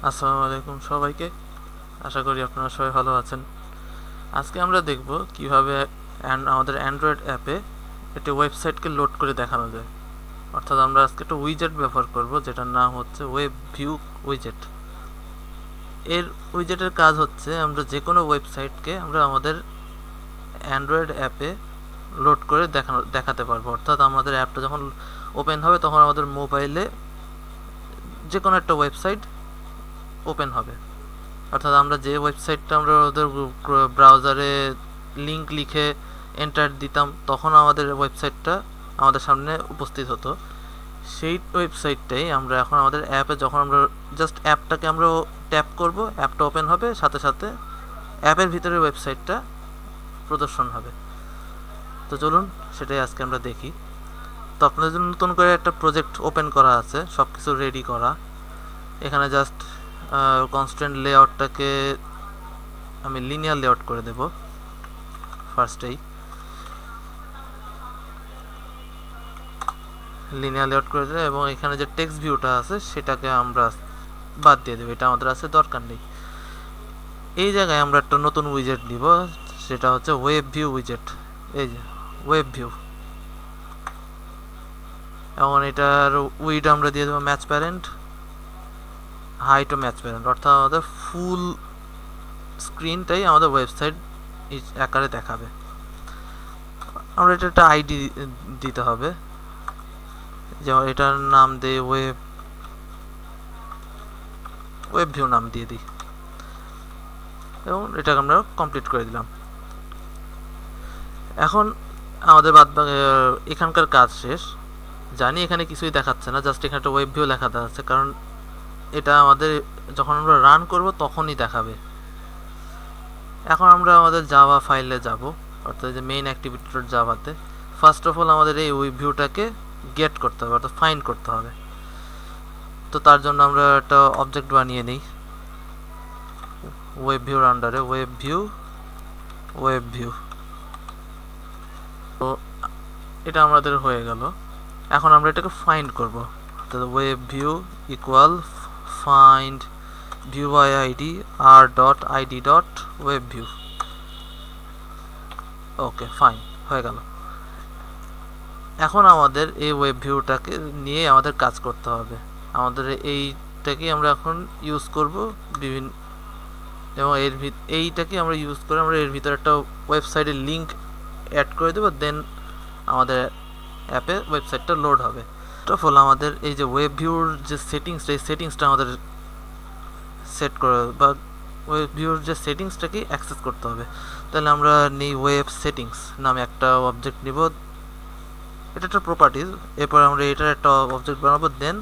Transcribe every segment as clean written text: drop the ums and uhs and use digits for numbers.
আসসালামু আলাইকুম সবাইকে। আশা করি আপনারা সবাই ভালো আছেন। আজকে আমরা দেখব কিভাবে আমাদের অ্যান্ড্রয়েড অ্যাপে একটি ওয়েবসাইটকে লোড করে দেখানো যায়। অর্থাৎ আমরা আজকে একটা উইজেট ব্যবহার করব, যেটার নাম হচ্ছে ওয়েব ভিউ উইজেট। এর উইজেটের কাজ হচ্ছে আমরা যে কোনো ওয়েবসাইটকে আমরা আমাদের অ্যান্ড্রয়েড অ্যাপে লোড করে দেখাতে পারবো। অর্থাৎ আমাদের অ্যাপটা যখন ওপেন হবে তখন আমাদের মোবাইলে যে কোনো একটা ওয়েবসাইট ওপেন হবে। অর্থাৎ আমরা যে ওয়েবসাইটটা আমরা ওদের ব্রাউজারে লিঙ্ক লিখে এন্টার দিতাম, তখন আমাদের ওয়েবসাইটটা আমাদের সামনে উপস্থিত হতো। সেই ওয়েবসাইটটাই আমরা এখন আমাদের অ্যাপে, যখন আমরা জাস্ট অ্যাপটাকে আমরা ট্যাপ করব, অ্যাপটা ওপেন হবে, সাথে সাথে অ্যাপের ভিতরে ওয়েবসাইটটা প্রদর্শন হবে। তো চলুন সেটাই আজকে আমরা দেখি। তো আপনাদের জন্য নতুন করে একটা প্রজেক্ট ওপেন করা আছে, সব কিছু রেডি করা। এখানে জাস্ট কনস্ট্যান্ট লেআউটটাকে আমি লিনিয়ার লেআউট করে দেব ফার্স্টেই। লিনিয়ার লেআউট করে দেবো এবং এখানে যে টেক্সট ভিউটা আছে সেটাকে আমরা বাদ দিয়ে দেবো, এটা আমাদের আছে দরকার নেই। এই জায়গায় আমরা একটা নতুন উইজেট নিব, সেটা হচ্ছে ওয়েব ভিউ উইজেট। এই যে ওয়েব ভিউ, এবং এটার উইড আমরা দিয়ে দেবো ম্যাচ প্যারেন্ট, হাইটও ম্যাচ প্যারেন্ট, অর্থাৎ আমাদের ফুল স্ক্রিনটাই আমাদের ওয়েবসাইট আকারে দেখাবে। আমরা এটা একটা আইডি দিতে হবে, যেমন এটার নাম দিয়ে ওয়েব ভিউ নাম দিয়ে দিই এবং এটাকে আমরা কমপ্লিট করে দিলাম। এখন আমাদের এখানকার কাজ শেষ। জানি এখানে কিছুই দেখাচ্ছে না, জাস্ট এখানে একটা ওয়েব ভিউ লেখা দেখাচ্ছে, কারণ এটা আমাদের যখন আমরা রান করব তখনই দেখাবে। এখন আমরা আমাদের জাভা ফাইলে যাব, অর্থাৎ যে মেইন অ্যাক্টিভিটির জাভাতে ফার্স্ট অফ অল আমাদের এই ওয়েব ভিউটাকে গেট করতে হবে, অর্থাৎ ফাইন্ড করতে হবে। তো তার জন্য আমরা একটা অবজেক্ট বানিয়ে নিই ওয়েব ভিউর আন্ডারে, ওয়েব ভিউ। তো এটা আমাদের হয়ে গেল। এখন আমরা এটাকে ফাইন্ড করব, অর্থাৎ web view equal find view by ID R dot ID dot web view. Okay, fine, হয়ে গেল। এখন আমাদের এই ওয়েব ভিউটাকে নিয়ে আমাদের কাজ করতে হবে। আমাদের এইটাকে আমরা এখন ইউজ করব বিভিন্ন, এবং এইটাকে আমরা ইউজ করে আমরা এর ভিতরে একটা ওয়েবসাইটের লিঙ্ক অ্যাড করে দেবো, দেন আমাদের অ্যাপে ওয়েবসাইটটা লোড হবে। ফল আমাদের এই যে ওয়েব ভিউর যে সেটিংসটা, এই সেটিংসটা আমাদের সেট করে, বা ওয়েব ভিউর যে সেটিংসটাকে অ্যাক্সেস করতে হবে। তাহলে আমরা নিই ওয়েব সেটিংস নামে একটা অবজেক্ট নিব, এটা একটা প্রপার্টিজ। এরপর আমরা এটার একটা অবজেক্ট বানাবো, then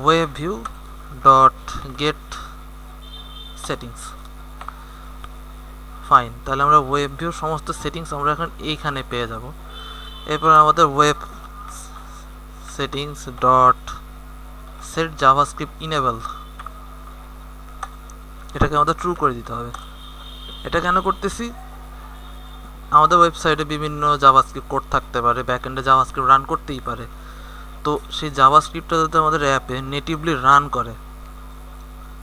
web view dot get settings. Fine, তাহলে আমরা ওয়েব ভিউর সমস্ত সেটিংস আমরা এখন এইখানে পেয়ে যাব। এরপর আমাদের web settings dot set JavaScript enable, এটাকে আমাদের ট্রু করে দিতে হবে। এটা কেন করতেছি? আমাদের ওয়েবসাইটে বিভিন্ন জাভাস্ক্রিপ্ট কোড থাকতে পারে, ব্যাকএন্ডে জাভাস্ক্রিপ্ট রান করতেই পারে। তো সেই জাভাস্ক্রিপ্টটা যাতে আমাদের অ্যাপে নেটিভলি রান করে,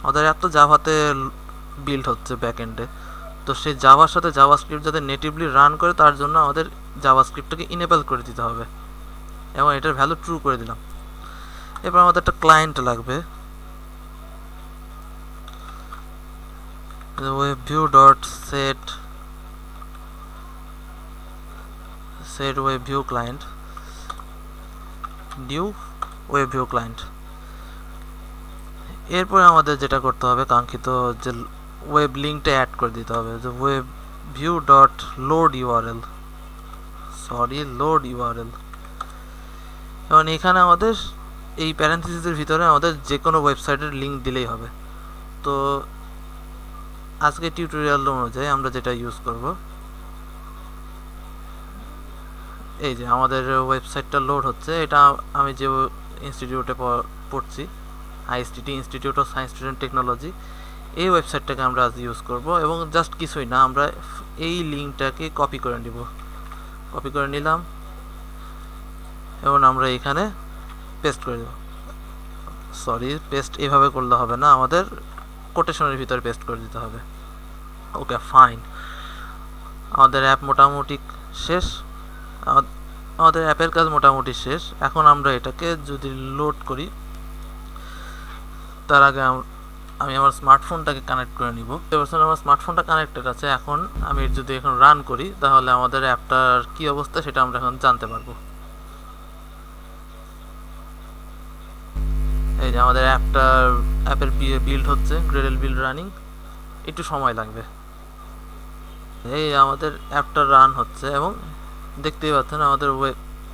আমাদের অ্যাপ তো জাভাতে বিল্ড হচ্ছে ব্যাকএন্ডে, তো সেই জাভার সাথে জাভাস্ক্রিপ্ট যাতে নেটিভলি রান করে তার জন্য আমাদের জাভাস্ক্রিপ্টটাকে ইনেবল করে দিতে হবে, এবং এটার ভ্যালু ট্রু করে দিলাম। এরপর আমাদের একটা ক্লায়েন্ট লাগবে, web view dot set web view client, new web view client. এরপরে আমাদের যেটা করতে হবে, কাঙ্ক্ষিত যে ওয়েব লিঙ্কটা অ্যাড করে দিতে হবে, যে web view dot load URL, এবং এখানে আমাদের এই প্যারেন্থিসিসের ভিতরে আমাদের যে কোনো ওয়েবসাইটের লিঙ্ক দিলেই হবে। তো আজকে টিউটোরিয়াল অনুযায়ী আমরা যেটা ইউজ করব, এই যে আমাদের ওয়েবসাইটটা লোড হচ্ছে, এটা আমি যে ইনস্টিটিউটে পড়ছি, ISTT, institute of science student technology, এই ওয়েবসাইটটাকে আমরা আজ ইউজ করব। এবং জাস্ট কিছুই না, আমরা এই লিঙ্কটাকে কপি করে নিলাম এবং আমরা এখানে পেস্ট করে দেব। সরি, পেস্ট এভাবে করলে হবে না, আমাদের কোটেশনের ভিতরে পেস্ট করে দিতে হবে। ওকে ফাইন, আমাদের অ্যাপ মোটামুটি শেষ। আমাদের অ্যাপের কাজ মোটামুটি শেষ। এখন আমরা এটাকে যদি লোড করি, তার আগে আমি আমার স্মার্টফোনটাকে কানেক্ট করে নিব। আমার স্মার্টফোনটা কানেক্টেড আছে। এখন আমি যদি এখন রান করি, তাহলে আমাদের অ্যাপটার কি অবস্থা সেটা আমরা এখন জানতে পারবো। এই যে আমাদের অ্যাপের বিল্ড হচ্ছে, গ্রেডেল বিল্ড রানিং, একটু সময় লাগবে। এই আমাদের অ্যাপটা রান হচ্ছে এবং দেখতেই পাচ্ছেন আমাদের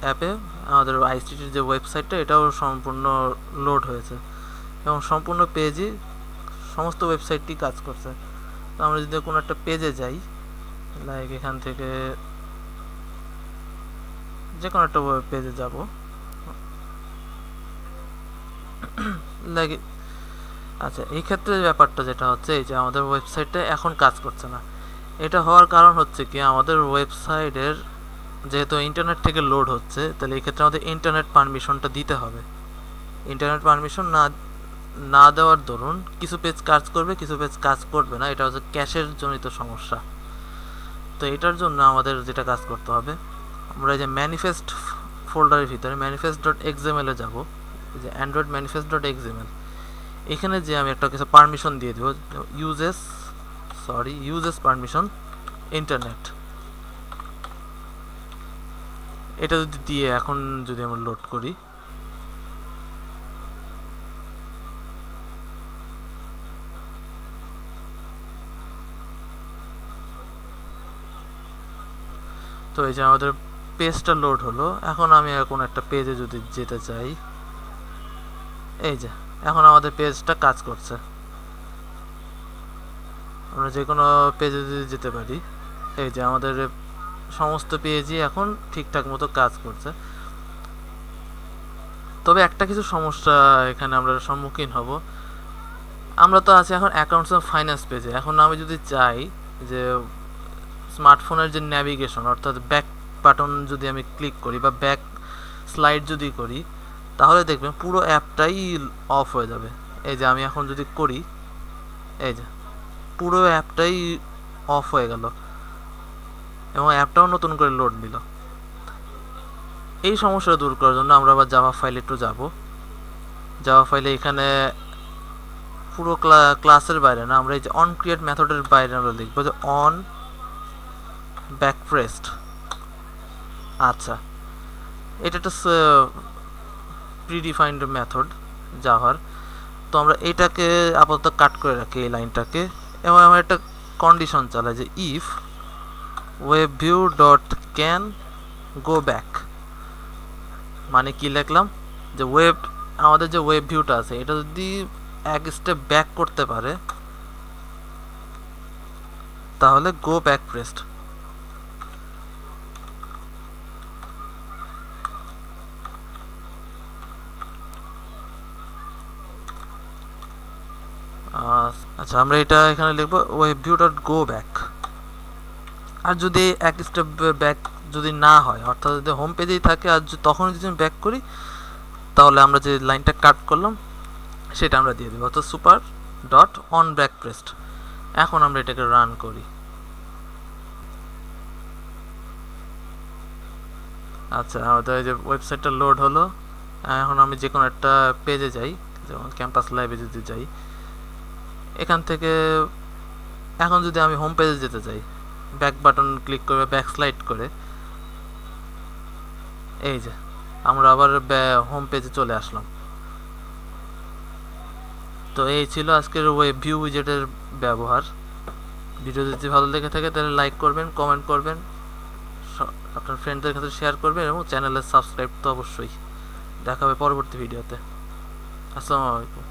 অ্যাপে আমাদের আইসিটির যে ওয়েবসাইটটা এটাও সম্পূর্ণ লোড হয়েছে এবং সম্পূর্ণ পেজই সমস্ত ওয়েবসাইটটি কাজ করছে। তো আমরা যদি কোনো একটা পেজে যাই, লাইক এখান থেকে যে কোনো একটা পেজে যাব, লাইক আচ্ছা, এই ক্ষেত্রে ব্যাপারটা যেটা হচ্ছে, এই যে আমাদের ওয়েবসাইটটা এখন কাজ করছে না। এটা হওয়ার কারণ হচ্ছে কি, আমাদের ওয়েবসাইটের যেহেতু ইন্টারনেট থেকে লোড হচ্ছে, তাহলে এই ক্ষেত্রে আমাদের ইন্টারনেট পারমিশনটা দিতে হবে। ইন্টারনেট পারমিশন না দেওয়ার দরুন কিছু পেজ কাজ করবে, কিছু পেজ কাজ করবে না। এটা হচ্ছে ক্যাশের জনিত সমস্যা। তো এটার জন্য আমাদের যেটা কাজ করতে হবে, আমরা এই যে ম্যানিফেস্ট ফোল্ডারের ভিতরে manifest.xml এ যাব, যে অ্যান্ড্রয়েড manifest.xml, এখানে যে আমি একটা কিছু পারমিশন দিয়ে দেব, ইউজেস পারমিশন ইন্টারনেট, এটা যদি দিয়ে এখন যদি আমরা লোড করি, তো এই যে আমাদের পেজটা লোড হলো। এখন আমি এখন একটা পেজে যদি যেতে চাই, এই যে এখন আমাদের পেজটা কাজ করছে। আমরা যে কোনো পেজে যদি যেতে পারি, এই যে আমাদের সমস্ত পেজই এখন ঠিকঠাক মতো কাজ করছে। তবে একটা কিছু সমস্যা এখানে আমরা সম্মুখীন হব। আমরা তো আছি এখন অ্যাকাউন্টস অফ ফাইন্যান্স পেজে। এখন আমি যদি চাই যে স্মার্টফোনের যে ন্যাভিগেশন অর্থাৎ ব্যাক বাটন যদি আমি ক্লিক করি বা ব্যাক স্লাইড যদি করি, তাহলে দেখবেন পুরো অ্যাপটাই অফ হয়ে যাবে। এই যে আমি এখন যদি করি, এই যে পুরো অ্যাপটাই অফ হয়ে গেল এবং অ্যাপটাও নতুন করে লোড নিল। এই সমস্যা দূর করার জন্য আমরা আবার জাভা ফাইলে একটু যাব। জাভা ফাইলে এখানে পুরো ক্লাসের বাইরে না, আমরা এই যে অন ক্রিয়েট মেথডের বাইরে আমরা লিখবো যে অন ব্যাক প্রেসড। আচ্ছা, এটা একটা প্রিডিফাইন্ড মেথড জাভার। তো আমরা এটাকে আপাতত কাট করে রাখি, এই লাইনটাকে, এবং আমরা একটা কন্ডিশন চালাই যে if webview dot can go back. মানে কি লিখলাম, যে আমাদের যে ওয়েব ভিউটা আছে এটা যদি এক স্টেপ ব্যাক করতে পারে, তাহলে গো ব্যাক প্রেসড। আচ্ছা, আমরা এটা এখানে লিখবো ওয়েবভিউ ডট গো ব্যাক। আর যদি এক স্টেপ ব্যাক যদি না হয়, অর্থাৎ যদি হোম পেজেই থাকে আর তখন যদি আমি ব্যাক করি, তাহলে আমরা যে লাইনটা কাট করলাম সেটা আমরা দিয়ে দেবো, অর্থাৎ super dot on back pressed. এখন আমরা এটাকে রান করি। আচ্ছা, আমাদের এই যে ওয়েবসাইটটা লোড হলো। এখন আমি যে কোনো একটা পেজে যাই, যেমন ক্যাম্পাস লাইভে যদি যাই, এখান থেকে এখন যদি আমি হোম পেজে যেতে চাই, ব্যাক বাটন ক্লিক করে ব্যাক স্লাইড করে, এই যে আমরা আবার হোম পেজে চলে আসলাম। তো এই ছিল আজকের ওয়েব ভিউ উইজেটের ব্যবহার। ভিডিও যদি ভালো লেগে থাকে তাহলে লাইক করবেন, কমেন্ট করবেন, আপনার ফ্রেন্ডদের কাছে শেয়ার করবেন এবং চ্যানেলে সাবস্ক্রাইব তো অবশ্যই। দেখা হবে পরবর্তী ভিডিওতে। আসসালামু আলাইকুম।